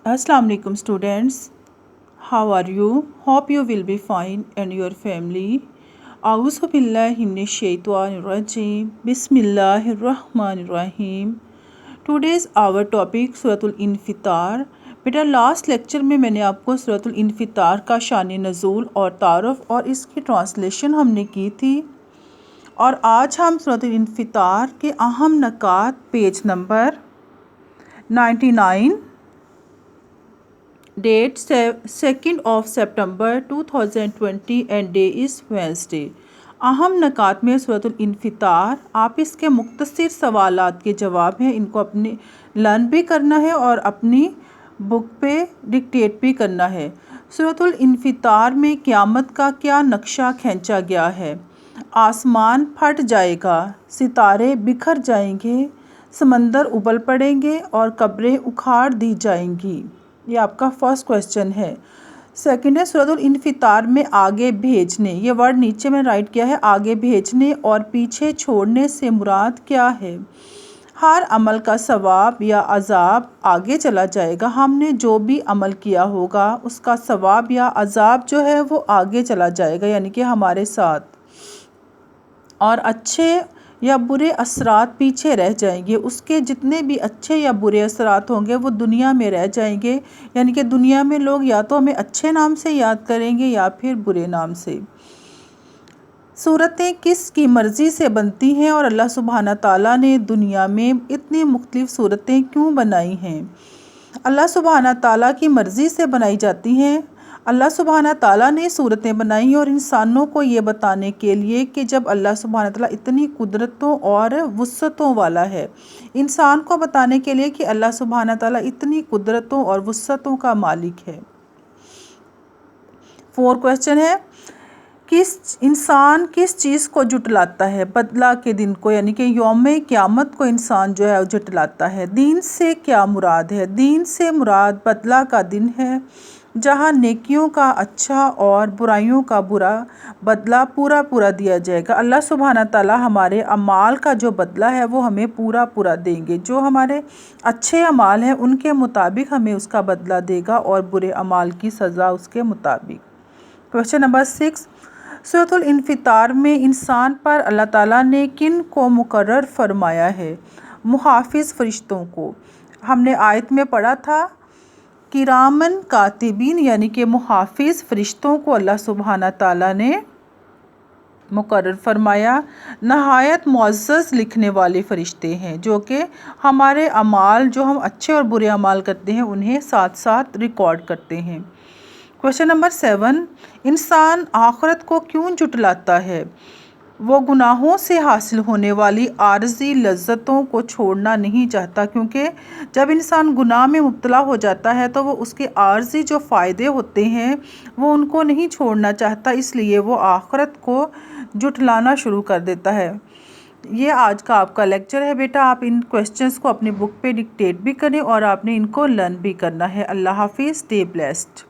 Assalamu alaikum students. How are you? Hope you will be fine and your family. A'udhu billahi minash shaitanir rajim. Bismillahir rahmanir rahim. Today's our topic सूरतुल इन्फितार। बेटा last lecture में मैंने आपको सूरतुल इन्फितार का शान नज़ूल और तारुफ और इसकी ट्रांसलेशन हमने की थी, और आज हम सूरतुल इन्फितार के अहम नकात पेज नंबर 99, डेट 2 सितंबर 2020 एंड डे इज़ वेंसडे। अहम नकात में सूरतुल इन्फितार, आप इसके मुख्तसर सवालात के जवाब हैं, इनको अपने लर्न भी करना है और अपनी बुक पे डिक्टेट भी करना है। सूरतुल इन्फितार में क़यामत का क्या नक्शा खींचा गया है? आसमान फट जाएगा, सितारे बिखर जाएंगे, समंदर उबल पड़ेंगे और कब्रें उखाड़ दी जाएंगी। ये आपका फर्स्ट क्वेश्चन है। सेकंड है सूरतुल इन्फितार में आगे भेजने, ये वर्ड नीचे में राइट किया है, आगे भेजने और पीछे छोड़ने से मुराद क्या है? हर अमल का सवाब या अजाब आगे चला जाएगा। हमने जो भी अमल किया होगा उसका सवाब या अजाब जो है वो आगे चला जाएगा, यानी कि हमारे साथ, और अच्छे या बुरे असरात पीछे रह जाएंगे। उसके जितने भी अच्छे या बुरे असरात होंगे वो दुनिया में रह जाएंगे, यानी कि दुनिया में लोग या तो हमें अच्छे नाम से याद करेंगे या फिर बुरे नाम से। सूरतें किस की मर्ज़ी से बनती हैं और अल्लाह सुब्हाना ताला ने दुनिया में इतनी मुख्तलिफ़ सूरतें क्यों बनाई हैं? अल्लाह सुब्हाना ताला की मर्ज़ी से बनाई जाती हैं। अल्लाह सुब्हाना ताला ने सूरतें बनाई और इंसानों को ये बताने के लिए कि जब अल्लाह सुब्हाना ताला इतनी कुदरतों और वुस्अतों वाला है, इंसान को बताने के लिए कि अल्लाह सुब्हाना ताला इतनी कुदरतों और वुस्अतों का मालिक है। 4 क्वेश्चन है, इंसान किस चीज़ को जुटलाता है? बदला के दिन को, यानी कि यौम क़यामत को इंसान जो है वो जुटलाता है। दीन से क्या मुराद है? दीन से मुराद बदला का दिन है, जहाँ नेकियों का अच्छा और बुराइयों का बुरा बदला पूरा पूरा दिया जाएगा। अल्लाह सुब्हाना ताला हमारे अमाल का जो बदला है वो हमें पूरा पूरा देंगे। जो हमारे अच्छे अमाल हैं उनके मुताबिक हमें उसका बदला देगा और बुरे अमाल की सज़ा उसके मुताबिक। क्वेश्चन नंबर 6, सूरतुल इन्फितार में इंसान पर अल्लाह ताला ने किन को मुकर्रर फरमाया है? मुहाफिज फरिश्तों को। हमने आयत में पढ़ा था किरामन कातिबीन, यानी कि मुहाफिज फरिश्तों को अल्लाह सुब्हाना ताला ने मुकर्रर फरमाया। नहायत मुअज़्ज़ज़ लिखने वाले फरिश्ते हैं जो कि हमारे अमाल, जो हम अच्छे और बुरे अमाल करते हैं, उन्हें साथ साथ रिकॉर्ड करते हैं। क्वेश्चन नंबर 7, इंसान आखिरत को क्यों जुटलाता है? वो गुनाहों से हासिल होने वाली आर्जी लज्जतों को छोड़ना नहीं चाहता, क्योंकि जब इंसान गुनाह में मुब्तला हो जाता है तो वो उसके आर्जी जो फ़ायदे होते हैं वो उनको नहीं छोड़ना चाहता, इसलिए वो आखिरत को जुटलाना शुरू कर देता है। ये आज का आपका लेक्चर है बेटा। आप इन क्वेश्चंस को अपनी बुक पे डिक्टेट भी करें और आपने इनको लर्न भी करना है। अल्लाह हाफिज़, स्टे ब्लेस्ड।